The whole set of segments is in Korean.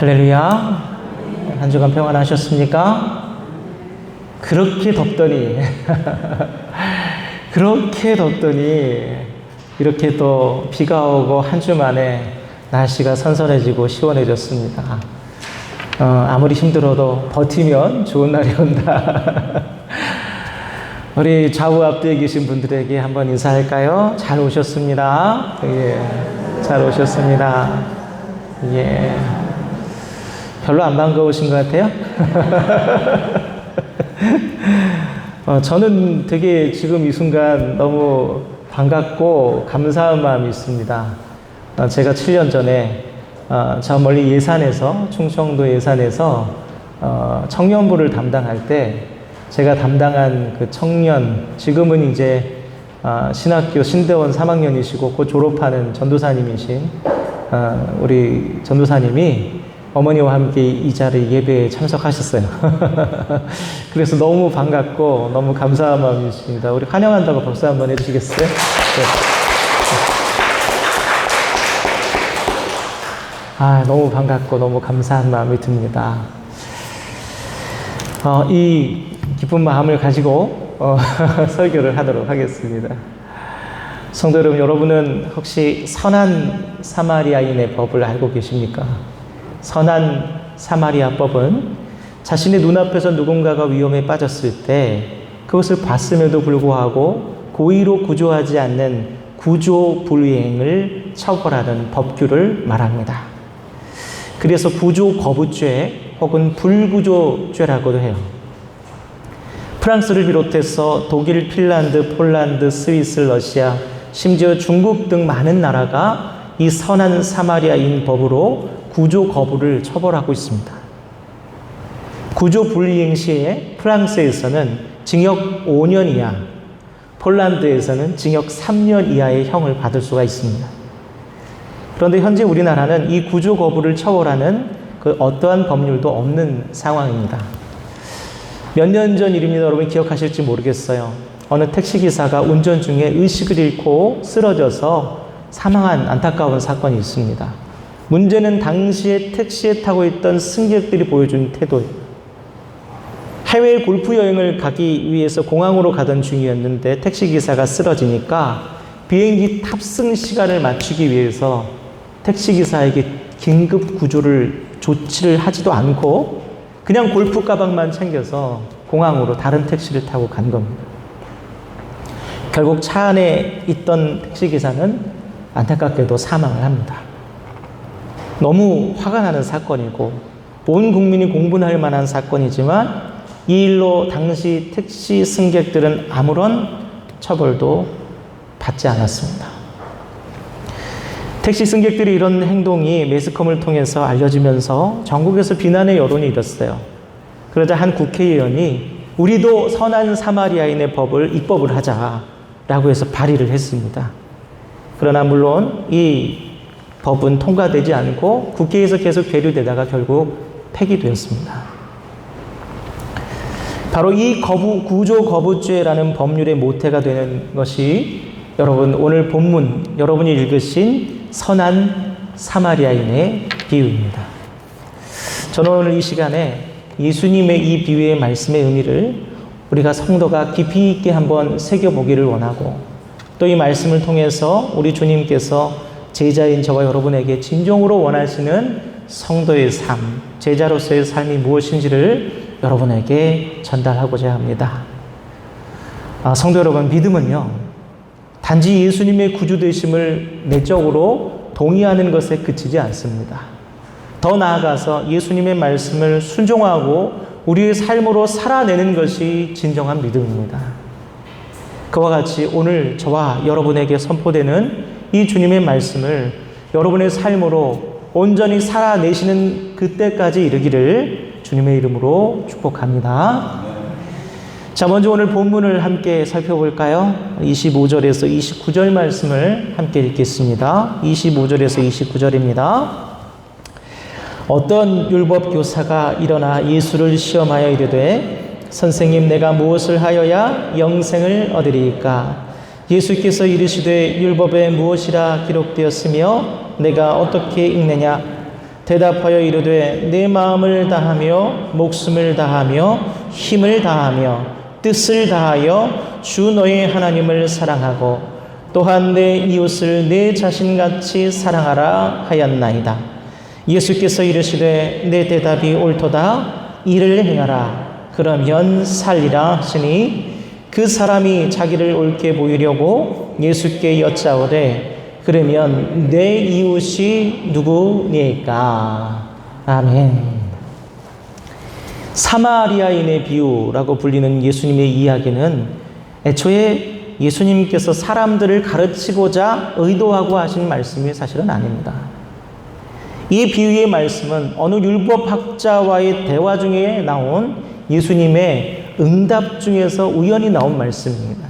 할렐루야. 한 주간 평안하셨습니까? 그렇게 덥더니 그렇게 덥더니 이렇게 또 비가 오고 한 주 만에 날씨가 선선해지고 시원해졌습니다. 아무리 힘들어도 버티면 좋은 날이 온다. 우리 좌우 앞뒤에 계신 분들에게 한번 인사할까요? 잘 오셨습니다. 예, 잘 오셨습니다. 예. 별로 안 반가우신 것 같아요? 저는 되게 지금 이 순간 너무 반갑고 감사한 마음이 있습니다. 제가 7년 전에 저 멀리 예산에서, 충청도 예산에서 청년부를 담당할 때 제가 담당한 그 청년, 지금은 이제 신학교 신대원 3학년이시고 곧 졸업하는 전도사님이신 우리 전도사님이 어머니와 함께 이 자리 예배에 참석하셨어요. 그래서 너무 반갑고 너무 감사한 마음이 있습니다. 우리 환영한다고 박수 한번 해주시겠어요? 네. 너무 반갑고 너무 감사한 마음이 듭니다. 이 기쁜 마음을 가지고 설교를 하도록 하겠습니다. 성도 여러분, 여러분은 혹시 선한 사마리아인의 법을 알고 계십니까? 선한 사마리아법은 자신의 눈앞에서 누군가가 위험에 빠졌을 때 그것을 봤음에도 불구하고 고의로 구조하지 않는 구조불이행을 처벌하는 법규를 말합니다. 그래서 구조거부죄 혹은 불구조죄라고도 해요. 프랑스를 비롯해서 독일, 핀란드, 폴란드, 스위스, 러시아, 심지어 중국 등 많은 나라가 이 선한 사마리아인 법으로 구조 거부를 처벌하고 있습니다. 구조 불이행 시에 프랑스에서는 징역 5년 이하, 폴란드에서는 징역 3년 이하의 형을 받을 수가 있습니다. 그런데 현재 우리나라는 이 구조 거부를 처벌하는 그 어떠한 법률도 없는 상황입니다. 몇 년 전 일입니다. 여러분 기억하실지 모르겠어요. 어느 택시기사가 운전 중에 의식을 잃고 쓰러져서 사망한 안타까운 사건이 있습니다. 문제는 당시에 택시에 타고 있던 승객들이 보여준 태도예요. 해외 골프 여행을 가기 위해서 공항으로 가던 중이었는데 택시기사가 쓰러지니까 비행기 탑승 시간을 맞추기 위해서 택시기사에게 긴급 구조를 조치를 하지도 않고 그냥 골프 가방만 챙겨서 공항으로 다른 택시를 타고 간 겁니다. 결국 차 안에 있던 택시기사는 안타깝게도 사망을 합니다. 너무 화가 나는 사건이고 온 국민이 공분할 만한 사건이지만 이 일로 당시 택시 승객들은 아무런 처벌도 받지 않았습니다. 택시 승객들의 이런 행동이 매스컴을 통해서 알려지면서 전국에서 비난의 여론이 일었어요. 그러자 한 국회의원이 우리도 선한 사마리아인의 법을 입법을 하자라고 해서 발의를 했습니다. 그러나 물론 이 법은 통과되지 않고 국회에서 계속 계류되다가 결국 폐기되었습니다. 바로 이 구조거부죄라는 법률의 모태가 되는 것이 여러분 오늘 본문 여러분이 읽으신 선한 사마리아인의 비유입니다. 저는 오늘 이 시간에 예수님의 이 비유의 말씀의 의미를 우리가 성도가 깊이 있게 한번 새겨보기를 원하고 또 이 말씀을 통해서 우리 주님께서 제자인 저와 여러분에게 진정으로 원하시는 성도의 삶, 제자로서의 삶이 무엇인지를 여러분에게 전달하고자 합니다. 성도 여러분, 믿음은요, 단지 예수님의 구주되심을 내적으로 동의하는 것에 그치지 않습니다. 더 나아가서 예수님의 말씀을 순종하고 우리의 삶으로 살아내는 것이 진정한 믿음입니다. 그와 같이 오늘 저와 여러분에게 선포되는 이 주님의 말씀을 여러분의 삶으로 온전히 살아내시는 그때까지 이르기를 주님의 이름으로 축복합니다. 자, 먼저 오늘 본문을 함께 살펴볼까요? 25절에서 29절 말씀을 함께 읽겠습니다. 25절에서 29절입니다. 어떤 율법 교사가 일어나 예수를 시험하여 이르되 선생님, 내가 무엇을 하여야 영생을 얻으리이까? 예수께서 이르시되 율법에 무엇이라 기록되었으며 내가 어떻게 읽느냐? 대답하여 이르되 내 마음을 다하며 목숨을 다하며 힘을 다하며 뜻을 다하여 주 너의 하나님을 사랑하고 또한 내 이웃을 내 자신같이 사랑하라 하였나이다. 예수께서 이르시되 내 대답이 옳도다. 이를 행하라. 그러면 살리라 하시니 그 사람이 자기를 옳게 보이려고 예수께 여짜오되 그러면 내 이웃이 누구니까? 아멘. 사마리아인의 비유라고 불리는 예수님의 이야기는 애초에 예수님께서 사람들을 가르치고자 의도하고 하신 말씀이 사실은 아닙니다. 이 비유의 말씀은 어느 율법학자와의 대화 중에 나온 예수님의 응답 중에서 우연히 나온 말씀입니다.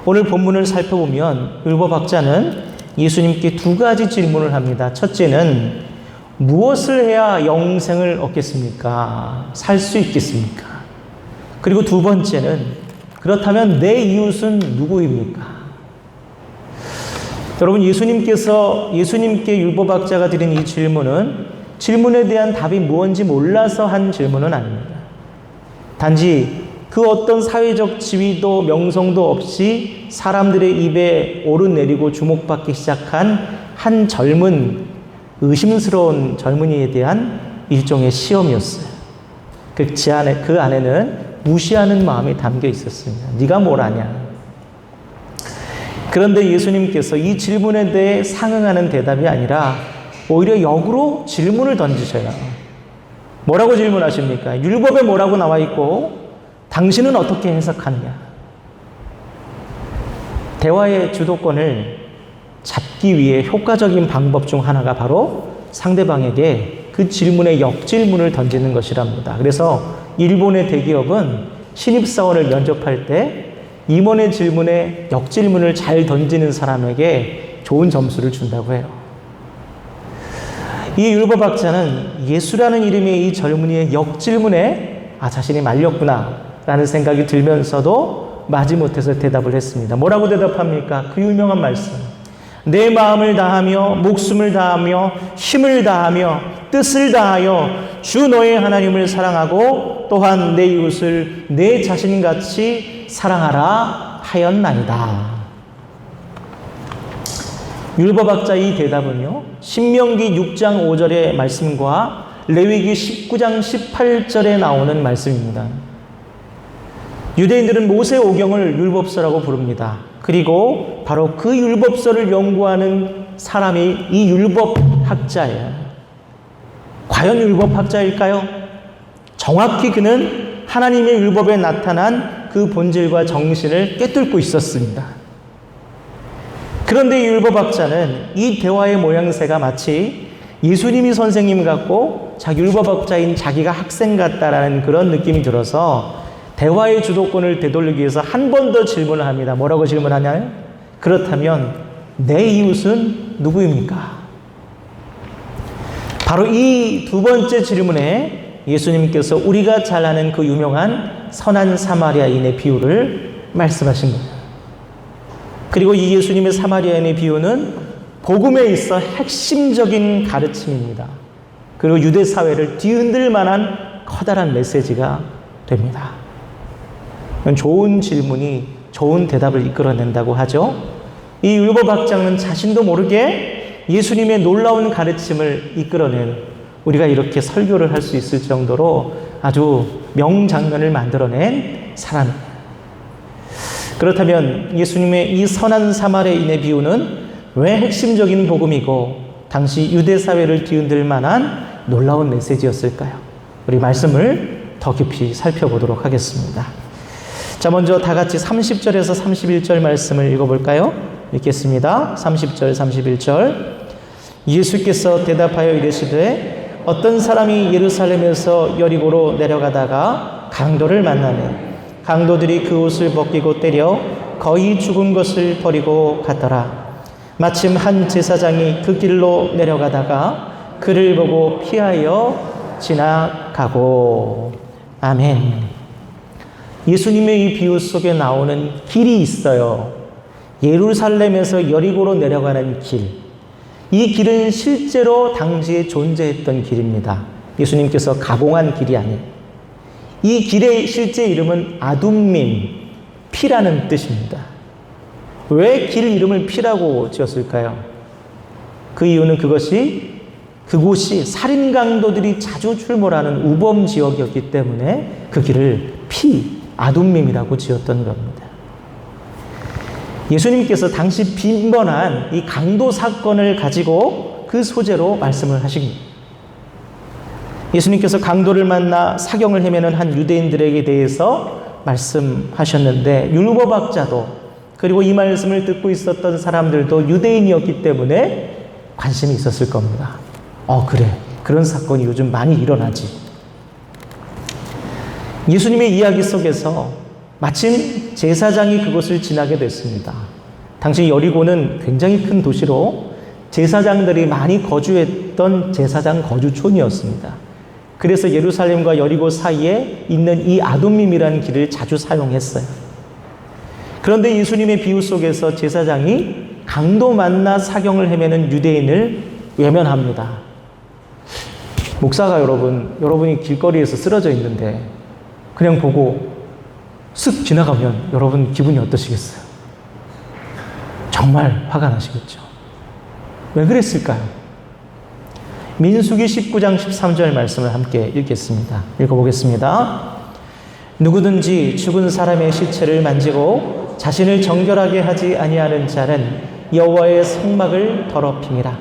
오늘 본문을 살펴보면 율법학자는 예수님께 두 가지 질문을 합니다. 첫째는 무엇을 해야 영생을 얻겠습니까? 살 수 있겠습니까? 그리고 두 번째는 그렇다면 내 이웃은 누구입니까? 여러분, 예수님께 율법학자가 드린 이 질문에 대한 답이 무엇인지 몰라서 한 질문은 아닙니다. 단지 그 어떤 사회적 지위도 명성도 없이 사람들의 입에 오르내리고 주목받기 시작한 한 의심스러운 젊은이에 대한 일종의 시험이었어요. 그 안에는 무시하는 마음이 담겨 있었습니다. 네가 뭘 아냐? 그런데 예수님께서 이 질문에 대해 상응하는 대답이 아니라 오히려 역으로 질문을 던지셔요. 뭐라고 질문하십니까? 율법에 뭐라고 나와 있고 당신은 어떻게 해석하느냐? 대화의 주도권을 잡기 위해 효과적인 방법 중 하나가 바로 상대방에게 그 질문에 역질문을 던지는 것이랍니다. 그래서 일본의 대기업은 신입사원을 면접할 때 임원의 질문에 역질문을 잘 던지는 사람에게 좋은 점수를 준다고 해요. 이 율법학자는 예수라는 이름의 이 젊은이의 역질문에 자신이 말렸구나 라는 생각이 들면서도 마지못해서 대답을 했습니다. 뭐라고 대답합니까? 그 유명한 말씀. 내 마음을 다하며 목숨을 다하며 힘을 다하며 뜻을 다하여 주 너의 하나님을 사랑하고 또한 내 이웃을 내 자신같이 사랑하라 하였나이다. 율법학자의 이 대답은요, 신명기 6장 5절의 말씀과 레위기 19장 18절에 나오는 말씀입니다. 유대인들은 모세오경을 율법서라고 부릅니다. 그리고 바로 그 율법서를 연구하는 사람이 이 율법학자예요. 과연 율법학자일까요? 정확히 그는 하나님의 율법에 나타난 그 본질과 정신을 꿰뚫고 있었습니다. 그런데 이 율법학자는 이 대화의 모양새가 마치 예수님이 선생님 같고 율법학자인 자기가 학생 같다라는 그런 느낌이 들어서 대화의 주도권을 되돌리기 위해서 한 번 더 질문을 합니다. 뭐라고 질문하냐요? 그렇다면 내 이웃은 누구입니까? 바로 이 두 번째 질문에 예수님께서 우리가 잘 아는 그 유명한 선한 사마리아인의 비유를 말씀하신 거예요. 그리고 이 예수님의 사마리아인의 비유는 복음에 있어 핵심적인 가르침입니다. 그리고 유대 사회를 뒤흔들 만한 커다란 메시지가 됩니다. 좋은 질문이 좋은 대답을 이끌어낸다고 하죠. 이 율법학자는 자신도 모르게 예수님의 놀라운 가르침을 이끌어낸, 우리가 이렇게 설교를 할 수 있을 정도로 아주 명장면을 만들어낸 사람입니다. 그렇다면 예수님의 이 선한 사마리아인의 비유는 왜 핵심적인 복음이고 당시 유대 사회를 뒤흔들 만한 놀라운 메시지였을까요? 우리 말씀을 더 깊이 살펴보도록 하겠습니다. 자, 먼저 다 같이 30절에서 31절 말씀을 읽어볼까요? 읽겠습니다. 30절, 31절. 예수께서 대답하여 이르시되 어떤 사람이 예루살렘에서 여리고로 내려가다가 강도를 만나매 강도들이 그 옷을 벗기고 때려 거의 죽은 것을 버리고 갔더라. 마침 한 제사장이 그 길로 내려가다가 그를 보고 피하여 지나가고. 아멘. 예수님의 이 비유 속에 나오는 길이 있어요. 예루살렘에서 여리고로 내려가는 길. 이 길은 실제로 당시에 존재했던 길입니다. 예수님께서 가공한 길이 아니에요. 이 길의 실제 이름은 아둠밈, 피라는 뜻입니다. 왜 길 이름을 피라고 지었을까요? 그 이유는 그곳이 살인 강도들이 자주 출몰하는 우범 지역이었기 때문에 그 길을 아둠밈이라고 지었던 겁니다. 예수님께서 당시 빈번한 이 강도 사건을 가지고 그 소재로 말씀을 하십니다. 예수님께서 강도를 만나 사경을 헤매는 한 유대인들에게 대해서 말씀하셨는데, 율법학자도 그리고 이 말씀을 듣고 있었던 사람들도 유대인이었기 때문에 관심이 있었을 겁니다. 그래, 그런 사건이 요즘 많이 일어나지. 예수님의 이야기 속에서 마침 제사장이 그곳을 지나게 됐습니다. 당시 여리고는 굉장히 큰 도시로 제사장들이 많이 거주했던 제사장 거주촌이었습니다. 그래서 예루살렘과 여리고 사이에 있는 이 아둠밈이라는 길을 자주 사용했어요. 그런데 예수님의 비유 속에서 제사장이 강도 만나 사경을 헤매는 유대인을 외면합니다. 목사가 여러분이 길거리에서 쓰러져 있는데 그냥 보고 쓱 지나가면 여러분 기분이 어떠시겠어요? 정말 화가 나시겠죠? 왜 그랬을까요? 민수기 19장 13절 말씀을 함께 읽겠습니다. 읽어보겠습니다. 누구든지 죽은 사람의 시체를 만지고 자신을 정결하게 하지 아니하는 자는 여호와의 성막을 더럽힘이라.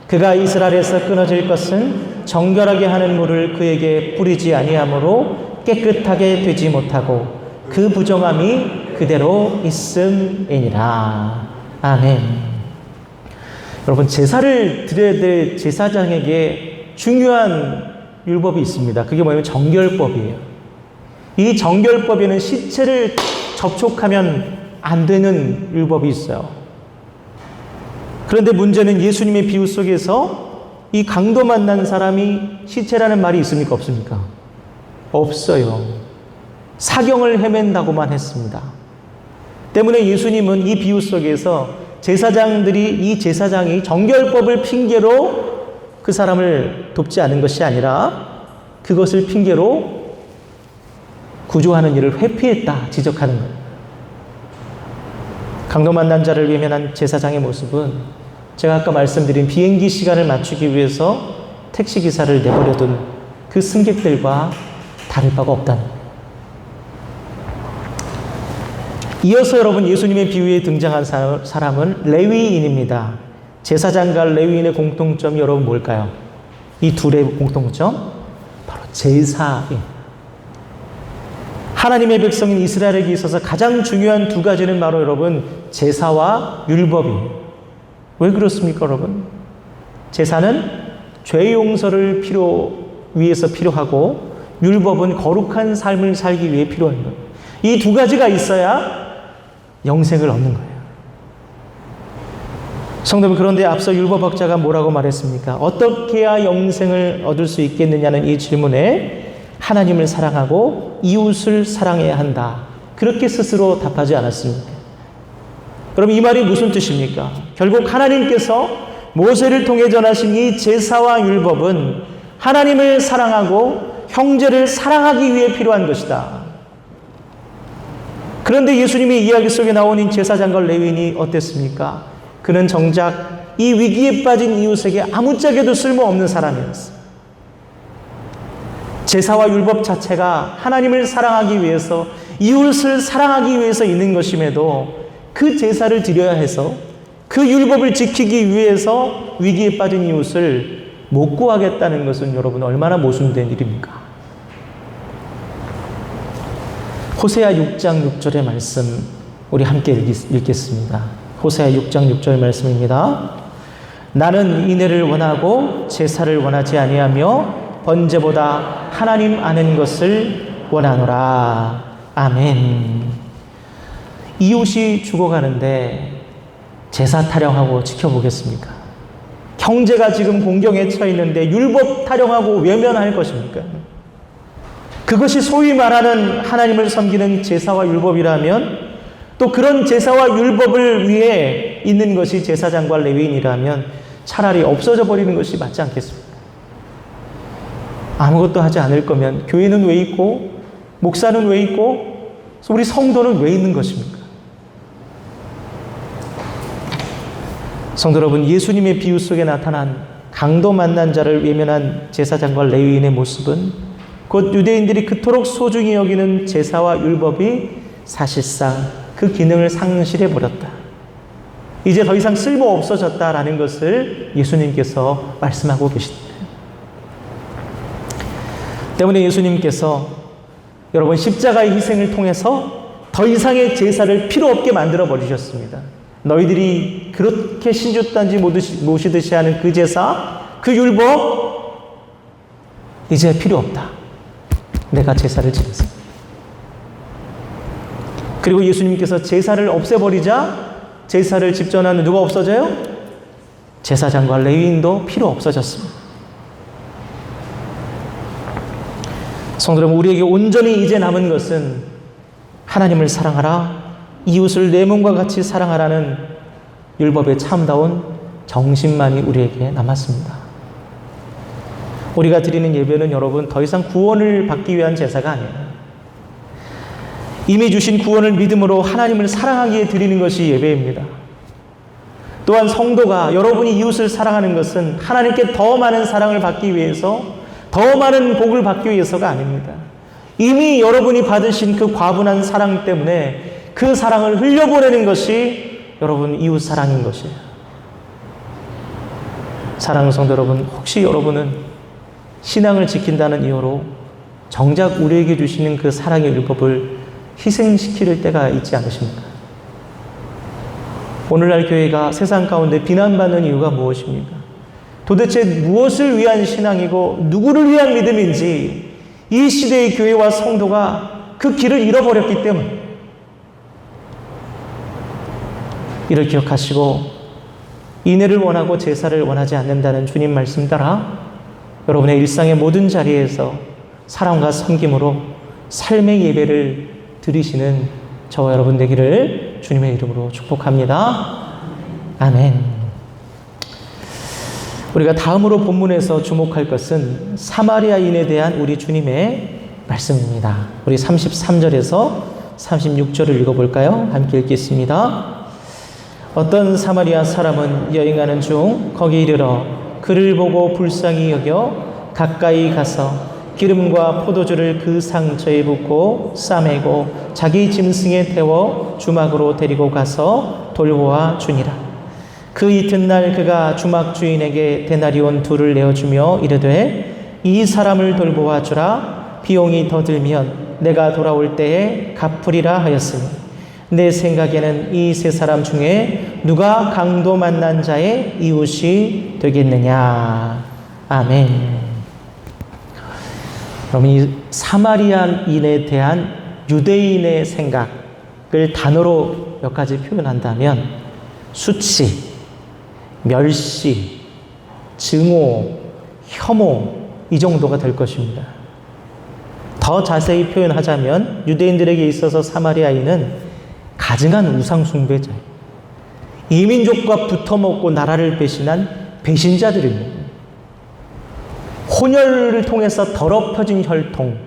그가 이스라엘에서 끊어질 것은 정결하게 하는 물을 그에게 뿌리지 아니하므로 깨끗하게 되지 못하고 그 부정함이 그대로 있음이니라. 아멘. 여러분, 제사를 드려야 될 제사장에게 중요한 율법이 있습니다. 그게 뭐냐면 정결법이에요. 이 정결법에는 시체를 접촉하면 안 되는 율법이 있어요. 그런데 문제는 예수님의 비유 속에서 이 강도 만난 사람이 시체라는 말이 있습니까? 없습니까? 없어요. 사경을 헤맨다고만 했습니다. 때문에 예수님은 이 비유 속에서 이 제사장이 정결법을 핑계로 그 사람을 돕지 않은 것이 아니라 그것을 핑계로 구조하는 일을 회피했다 지적하는 거예요. 강도 만난 자를 외면한 제사장의 모습은 제가 아까 말씀드린 비행기 시간을 맞추기 위해서 택시기사를 내버려둔 그 승객들과 다를 바가 없다는 거예요. 이어서 여러분, 예수님의 비유에 등장한 사람은 레위인입니다. 제사장과 레위인의 공통점이 여러분 뭘까요? 이 둘의 공통점? 바로 제사입니다. 하나님의 백성인 이스라엘에게 있어서 가장 중요한 두 가지는 바로 여러분 제사와 율법이에요. 왜 그렇습니까, 여러분? 제사는 죄 용서를 위해서 필요하고 율법은 거룩한 삶을 살기 위해 필요한 거예요. 이 두 가지가 있어야 영생을 얻는 거예요. 성도분, 그런데 앞서 율법학자가 뭐라고 말했습니까? 어떻게 해야 영생을 얻을 수 있겠느냐는 이 질문에 하나님을 사랑하고 이웃을 사랑해야 한다. 그렇게 스스로 답하지 않았습니까? 그럼 이 말이 무슨 뜻입니까? 결국 하나님께서 모세를 통해 전하신 이 제사와 율법은 하나님을 사랑하고 형제를 사랑하기 위해 필요한 것이다. 그런데 예수님의 이야기 속에 나오는 제사장과 레위인이 어땠습니까? 그는 정작 이 위기에 빠진 이웃에게 아무짝에도 쓸모없는 사람이었어요. 제사와 율법 자체가 하나님을 사랑하기 위해서, 이웃을 사랑하기 위해서 있는 것임에도 그 제사를 드려야 해서, 그 율법을 지키기 위해서 위기에 빠진 이웃을 못 구하겠다는 것은 여러분 얼마나 모순된 일입니까? 호세아 6장 6절의 말씀 우리 함께 읽겠습니다. 호세아 6장 6절 말씀입니다. 나는 인애를 원하고 제사를 원하지 아니하며 번제보다 하나님 아는 것을 원하노라. 아멘. 이웃이 죽어가는데 제사 타령하고 지켜보겠습니까? 형제가 지금 공경에 처해 있는데 율법 타령하고 외면할 것입니까? 그것이 소위 말하는 하나님을 섬기는 제사와 율법이라면, 또 그런 제사와 율법을 위해 있는 것이 제사장과 레위인이라면 차라리 없어져 버리는 것이 맞지 않겠습니까? 아무것도 하지 않을 거면 교회는 왜 있고, 목사는 왜 있고, 우리 성도는 왜 있는 것입니까? 성도 여러분, 예수님의 비유 속에 나타난 강도 만난 자를 외면한 제사장과 레위인의 모습은 곧 유대인들이 그토록 소중히 여기는 제사와 율법이 사실상 그 기능을 상실해 버렸다. 이제 더 이상 쓸모 없어졌다라는 것을 예수님께서 말씀하고 계십니다. 때문에 예수님께서 여러분 십자가의 희생을 통해서 더 이상의 제사를 필요 없게 만들어 버리셨습니다. 너희들이 그렇게 신주단지 모시듯이 하는 그 제사, 그 율법 이제 필요 없다. 내가 제사를 지냈습니다. 그리고 예수님께서 제사를 없애버리자 제사를 집전하는 누가 없어져요? 제사장과 레위인도 필요 없어졌습니다. 성도 여러분, 우리에게 온전히 이제 남은 것은 하나님을 사랑하라, 이웃을 내 몸과 같이 사랑하라는 율법의 참다운 정신만이 우리에게 남았습니다. 우리가 드리는 예배는 여러분 더 이상 구원을 받기 위한 제사가 아니에요. 이미 주신 구원을 믿음으로 하나님을 사랑하기에 드리는 것이 예배입니다. 또한 성도가 여러분이 이웃을 사랑하는 것은 하나님께 더 많은 사랑을 받기 위해서, 더 많은 복을 받기 위해서가 아닙니다. 이미 여러분이 받으신 그 과분한 사랑 때문에 그 사랑을 흘려보내는 것이 여러분 이웃 사랑인 것이에요. 사랑하는 성도 여러분, 혹시 여러분은 신앙을 지킨다는 이유로 정작 우리에게 주시는 그 사랑의 율법을 희생시킬 때가 있지 않으십니까? 오늘날 교회가 세상 가운데 비난받는 이유가 무엇입니까? 도대체 무엇을 위한 신앙이고 누구를 위한 믿음인지 이 시대의 교회와 성도가 그 길을 잃어버렸기 때문에, 이를 기억하시고 인애를 원하고 제사를 원하지 않는다는 주님 말씀 따라 여러분의 일상의 모든 자리에서 사랑과 섬김으로 삶의 예배를 드리시는 저와 여러분 되기를 주님의 이름으로 축복합니다. 아멘. 우리가 다음으로 본문에서 주목할 것은 사마리아인에 대한 우리 주님의 말씀입니다. 우리 33절에서 36절을 읽어볼까요? 함께 읽겠습니다. 어떤 사마리아 사람은 여행하는 중 거기 이르러 그를 보고 불쌍히 여겨 가까이 가서 기름과 포도주를 그 상처에 붓고 싸매고 자기 짐승에 태워 주막으로 데리고 가서 돌보아 주니라. 그 이튿날 그가 주막 주인에게 데나리온 2를 내어주며 이르되 이 사람을 돌보아 주라. 비용이 더 들면 내가 돌아올 때에 갚으리라 하였으니 내 생각에는 이 세 사람 중에 누가 강도 만난 자의 이웃이 되겠느냐. 아멘. 여러분, 이 사마리아인에 대한 유대인의 생각을 단어로 몇 가지 표현한다면 수치, 멸시, 증오, 혐오, 이 정도가 될 것입니다. 더 자세히 표현하자면 유대인들에게 있어서 사마리아인은 가증한 우상 숭배자예요. 이민족과 붙어먹고 나라를 배신한 배신자들입니다. 혼혈을 통해서 더럽혀진 혈통,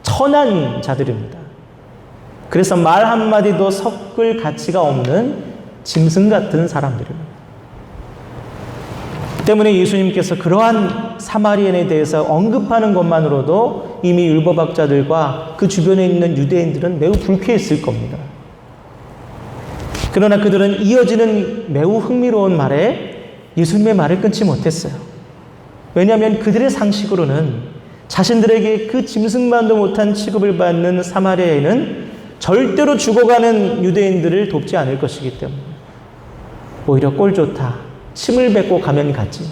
천한 자들입니다. 그래서 말 한마디도 섞을 가치가 없는 짐승 같은 사람들입니다. 때문에 예수님께서 그러한 사마리아인에 대해서 언급하는 것만으로도 이미 율법학자들과 그 주변에 있는 유대인들은 매우 불쾌했을 겁니다. 그러나 그들은 이어지는 매우 흥미로운 말에 예수님의 말을 끊지 못했어요. 왜냐하면 그들의 상식으로는 자신들에게 그 짐승만도 못한 취급을 받는 사마리아인은 절대로 죽어가는 유대인들을 돕지 않을 것이기 때문에 오히려 꼴 좋다, 침을 뱉고 가면 가지.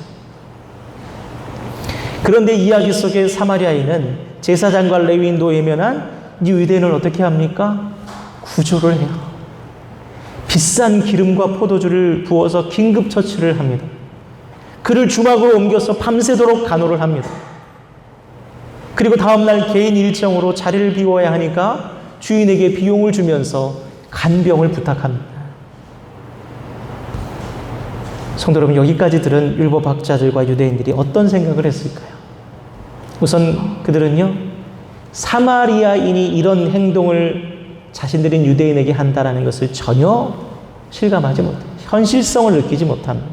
그런데 이야기 속의 사마리아인은 제사장과 레위인도 외면한 이 유대인을 어떻게 합니까? 구조를 해요. 비싼 기름과 포도주를 부어서 긴급 처치를 합니다. 그를 주막으로 옮겨서 밤새도록 간호를 합니다. 그리고 다음날 개인 일정으로 자리를 비워야 하니까 주인에게 비용을 주면서 간병을 부탁합니다. 성도 여러분, 여기까지 들은 율법학자들과 유대인들이 어떤 생각을 했을까요? 우선 그들은요, 사마리아인이 이런 행동을 자신들인 유대인에게 한다는 것을 전혀 실감하지 못해요. 현실성을 느끼지 못합니다.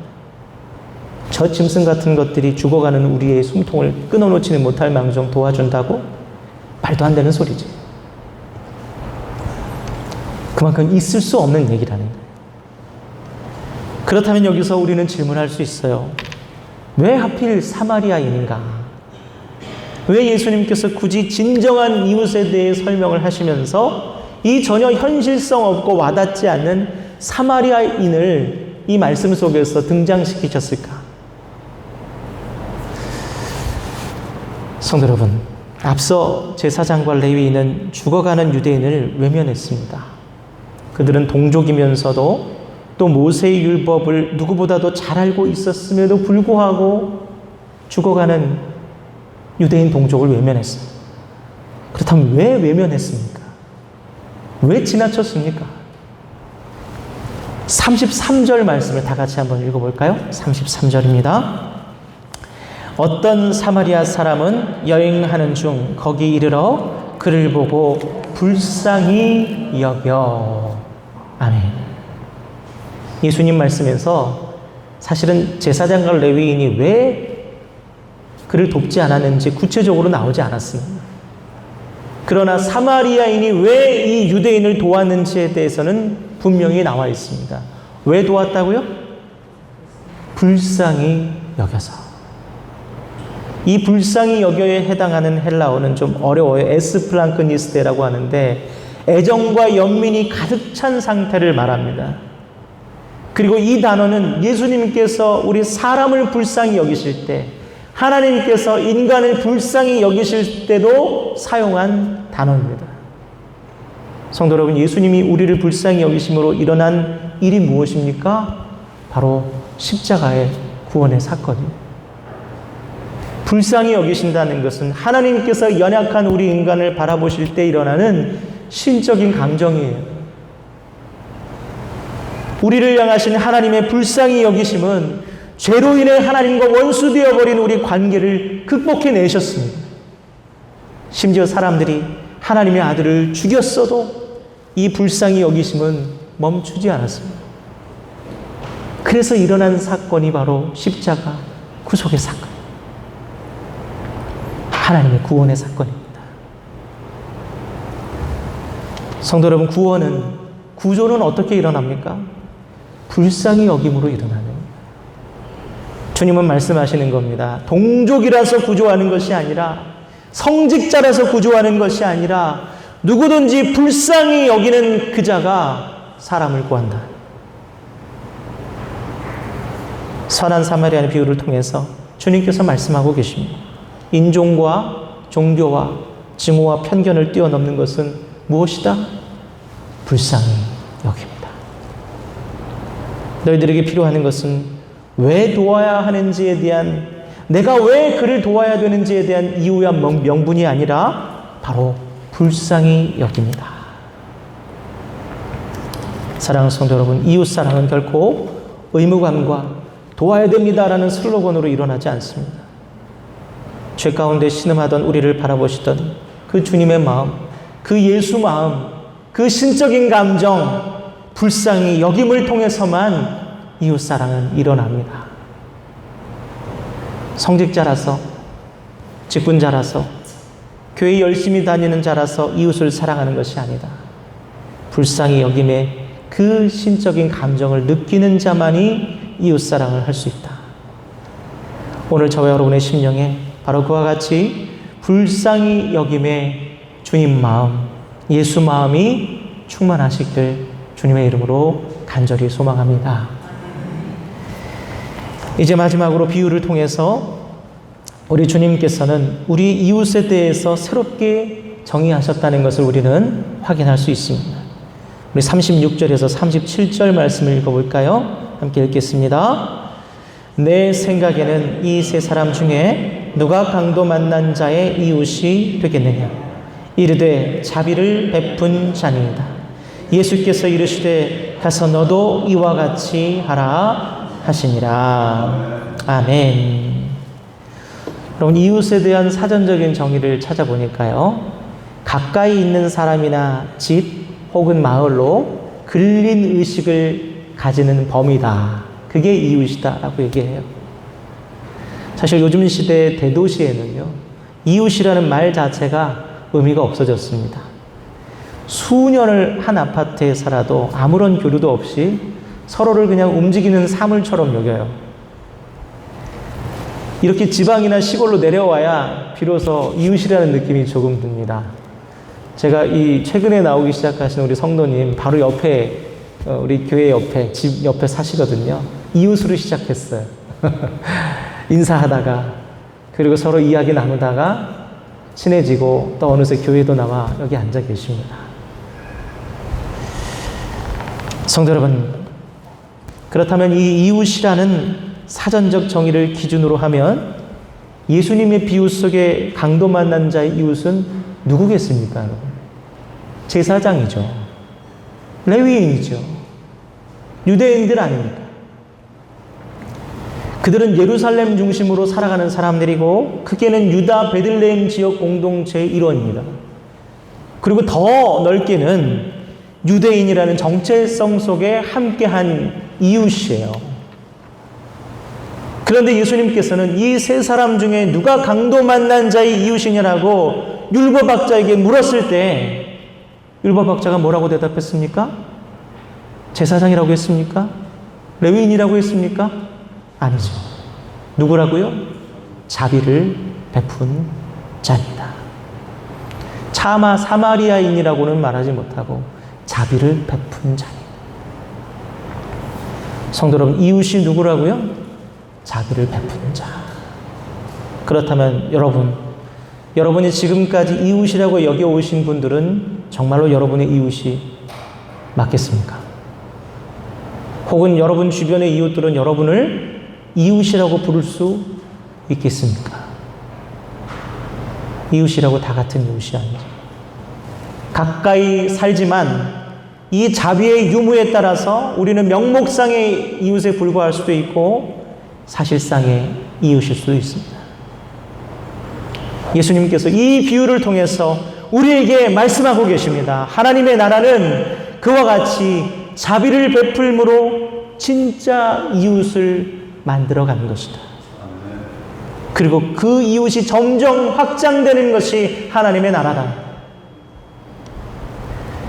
저 짐승 같은 것들이 죽어가는 우리의 숨통을 끊어놓지는 못할 망정 도와준다고? 말도 안 되는 소리지. 그만큼 있을 수 없는 얘기라는 거예요. 그렇다면 여기서 우리는 질문할 수 있어요. 왜 하필 사마리아인인가? 왜 예수님께서 굳이 진정한 이웃에 대해 설명을 하시면서 이 전혀 현실성 없고 와닿지 않는 사마리아인을 이 말씀 속에서 등장시키셨을까? 성도 여러분, 앞서 제사장과 레위인은 죽어가는 유대인을 외면했습니다. 그들은 동족이면서도 또 모세의 율법을 누구보다도 잘 알고 있었음에도 불구하고 죽어가는 유대인 동족을 외면했어요. 그렇다면 왜 외면했습니까? 왜 지나쳤습니까? 33절 말씀을 다 같이 한번 읽어볼까요? 33절입니다. 어떤 사마리아 사람은 여행하는 중 거기 이르러 그를 보고 불쌍히 여겨. 아멘. 예수님 말씀에서 사실은 제사장과 레위인이 왜 그를 돕지 않았는지 구체적으로 나오지 않았습니다. 그러나 사마리아인이 왜 이 유대인을 도왔는지에 대해서는 분명히 나와 있습니다. 왜 도왔다고요? 불쌍히 여겨서. 이 불쌍히 여겨에 해당하는 헬라어는 좀 어려워요. 에스플랑크니스테라고 하는데 애정과 연민이 가득 찬 상태를 말합니다. 그리고 이 단어는 예수님께서 우리 사람을 불쌍히 여기실 때, 하나님께서 인간을 불쌍히 여기실 때도 사용한 단어입니다. 성도 여러분, 예수님이 우리를 불쌍히 여기심으로 일어난 일이 무엇입니까? 바로 십자가의 구원의 사건입니다. 불쌍히 여기신다는 것은 하나님께서 연약한 우리 인간을 바라보실 때 일어나는 신적인 감정이에요. 우리를 향하신 하나님의 불쌍히 여기심은 죄로 인해 하나님과 원수되어 버린 우리 관계를 극복해 내셨습니다. 심지어 사람들이 하나님의 아들을 죽였어도 이 불쌍히 여기심은 멈추지 않았습니다. 그래서 일어난 사건이 바로 십자가 구속의 사건, 하나님의 구원의 사건입니다. 성도 여러분, 구조는 어떻게 일어납니까? 불쌍히 여김으로 일어나는. 주님은 말씀하시는 겁니다. 동족이라서 구조하는 것이 아니라, 성직자라서 구조하는 것이 아니라, 누구든지 불쌍히 여기는 그 자가 사람을 구한다. 선한 사마리아의 비유를 통해서 주님께서 말씀하고 계십니다. 인종과 종교와 증오와 편견을 뛰어넘는 것은 무엇이다? 불쌍히 여깁니다. 너희들에게 필요한 것은 왜 도와야 하는지에 대한, 내가 왜 그를 도와야 되는지에 대한 이유야 명분이 아니라 바로 불쌍히 여깁니다. 사랑하는 성도 여러분, 이웃사랑은 결코 의무감과 도와야 됩니다라는 슬로건으로 일어나지 않습니다. 죄 가운데 신음하던 우리를 바라보시던 그 주님의 마음, 그 예수 마음, 그 신적인 감정, 불쌍히 여김을 통해서만 이웃사랑은 일어납니다. 성직자라서, 직분자라서, 교회 열심히 다니는 자라서 이웃을 사랑하는 것이 아니다. 불쌍히 여김의 그 신적인 감정을 느끼는 자만이 이웃사랑을 할 수 있다. 오늘 저와 여러분의 심령에 바로 그와 같이 불쌍히 여김의 주님 마음, 예수 마음이 충만하시길 주님의 이름으로 간절히 소망합니다. 이제 마지막으로 비유를 통해서 우리 주님께서는 우리 이웃에 대해서 새롭게 정의하셨다는 것을 우리는 확인할 수 있습니다. 우리 36절에서 37절 말씀을 읽어볼까요? 함께 읽겠습니다. 내 생각에는 이 세 사람 중에 누가 강도 만난 자의 이웃이 되겠느냐? 이르되 자비를 베푼 자니이다. 예수께서 이르시되 가서 너도 이와 같이 하라 하시니라. 아멘. 여러분, 이웃에 대한 사전적인 정의를 찾아보니까요, 가까이 있는 사람이나 집 혹은 마을로 근린 의식을 가지는 범위다. 그게 이웃이다라고 얘기해요. 사실 요즘 시대 대도시에는요, 이웃이라는 말 자체가 의미가 없어졌습니다. 수년을 한 아파트에 살아도 아무런 교류도 없이 서로를 그냥 움직이는 사물처럼 여겨요. 이렇게 지방이나 시골로 내려와야 비로소 이웃이라는 느낌이 조금 듭니다. 제가 이 최근에 나오기 시작하신 우리 성도님 바로 옆에, 우리 교회 옆에, 집 옆에 사시거든요. 이웃으로 시작했어요. 인사하다가, 그리고 서로 이야기 나누다가 친해지고 또 어느새 교회도 나와 여기 앉아 계십니다. 성도 여러분, 그렇다면 이 이웃이라는 사전적 정의를 기준으로 하면 예수님의 비유 속에 강도 만난 자의 이웃은 누구겠습니까, 여러분? 제사장이죠. 레위인이죠. 유대인들 아닙니까? 그들은 예루살렘 중심으로 살아가는 사람들이고 크게는 유다 베들레헴 지역 공동체의 일원입니다. 그리고 더 넓게는 유대인이라는 정체성 속에 함께한 이웃이에요. 그런데 예수님께서는 이 세 사람 중에 누가 강도 만난 자의 이웃이냐라고 율법학자에게 물었을 때 율법학자가 뭐라고 대답했습니까? 제사장이라고 했습니까? 레위인이라고 했습니까? 아니죠. 누구라고요? 자비를 베푼 자입니다. 차마 사마리아인이라고는 말하지 못하고 자비를 베푼 자입니다. 성도 여러분, 이웃이 누구라고요? 자비를 베푸는 자. 그렇다면 여러분이 지금까지 이웃이라고 여겨오신 분들은 정말로 여러분의 이웃이 맞겠습니까? 혹은 여러분 주변의 이웃들은 여러분을 이웃이라고 부를 수 있겠습니까? 이웃이라고 다 같은 이웃이 아니죠. 가까이 살지만 이 자비의 유무에 따라서 우리는 명목상의 이웃에 불과할 수도 있고 사실상의 이웃일 수도 있습니다. 예수님께서 이 비유를 통해서 우리에게 말씀하고 계십니다. 하나님의 나라는 그와 같이 자비를 베풀므로 진짜 이웃을 만들어가는 것이다. 그리고 그 이웃이 점점 확장되는 것이 하나님의 나라다.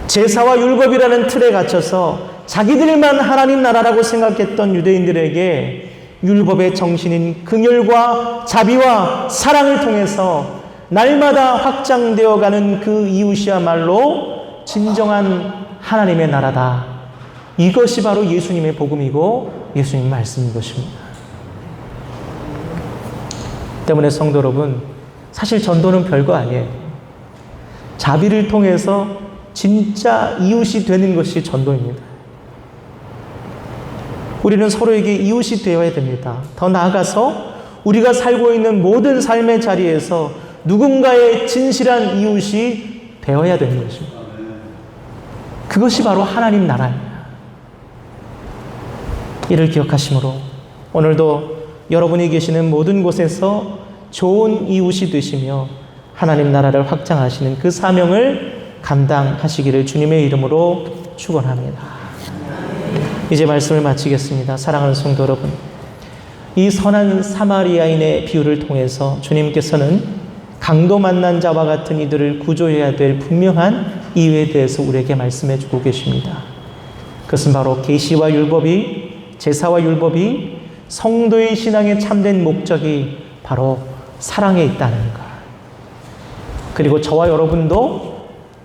제사와 율법이라는 틀에 갇혀서 자기들만 하나님 나라라고 생각했던 유대인들에게 율법의 정신인 긍휼과 자비와 사랑을 통해서 날마다 확장되어가는 그 이웃이야말로 진정한 하나님의 나라다. 이것이 바로 예수님의 복음이고 예수님 말씀인 것입니다. 때문에 성도 여러분, 사실 전도는 별거 아니에요. 자비를 통해서 진짜 이웃이 되는 것이 전도입니다. 우리는 서로에게 이웃이 되어야 됩니다. 더 나아가서 우리가 살고 있는 모든 삶의 자리에서 누군가의 진실한 이웃이 되어야 되는 것입니다. 그것이 바로 하나님 나라입니다. 이를 기억하심으로 오늘도 여러분이 계시는 모든 곳에서 좋은 이웃이 되시며 하나님 나라를 확장하시는 그 사명을 감당하시기를 주님의 이름으로 축원합니다. 이제 말씀을 마치겠습니다. 사랑하는 성도 여러분, 이 선한 사마리아인의 비유를 통해서 주님께서는 강도 만난 자와 같은 이들을 구조해야 될 분명한 이유에 대해서 우리에게 말씀해 주고 계십니다. 그것은 바로 계시와 율법이, 제사와 율법이 성도의 신앙의 참된 목적이 바로 사랑에 있다는 것. 그리고 저와 여러분도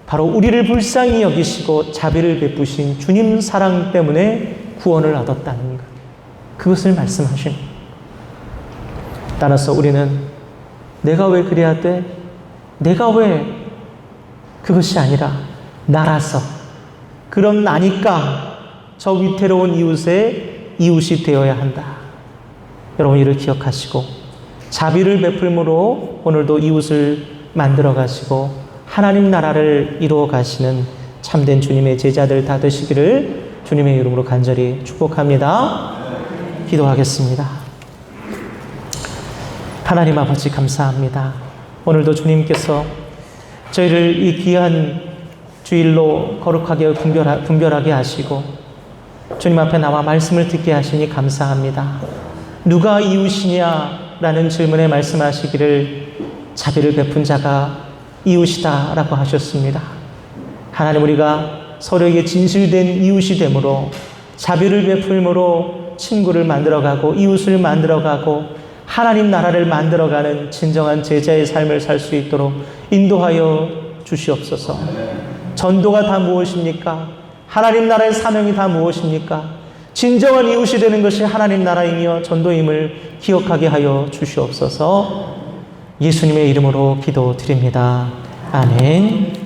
바로 우리를 불쌍히 여기시고 자비를 베푸신 주님 사랑 때문에 구원을 얻었다는 것. 그것을 말씀하십니다. 따라서 우리는 내가 왜 그래야 돼? 내가 왜? 그것이 아니라 나라서, 그럼 나니까 저 위태로운 이웃의 이웃이 되어야 한다. 여러분 이를 기억하시고 자비를 베풀므로 오늘도 이웃을 만들어 가시고 하나님 나라를 이루어 가시는 참된 주님의 제자들 다 되시기를 주님의 이름으로 간절히 축복합니다. 기도하겠습니다. 하나님 아버지 감사합니다. 오늘도 주님께서 저희를 이 귀한 주일로 거룩하게 분별하게 하시고 주님 앞에 나와 말씀을 듣게 하시니 감사합니다. 누가 이웃이냐라는 질문에 말씀하시기를 자비를 베푼 자가 이웃이다라고 하셨습니다. 하나님, 우리가 서로에게 진실된 이웃이 되므로 자비를 베풀므로 친구를 만들어가고 이웃을 만들어가고 하나님 나라를 만들어가는 진정한 제자의 삶을 살 수 있도록 인도하여 주시옵소서. 전도가 다 무엇입니까? 하나님 나라의 사명이 다 무엇입니까? 진정한 이웃이 되는 것이 하나님 나라이며 전도임을 기억하게 하여 주시옵소서. 예수님의 이름으로 기도드립니다. 아멘.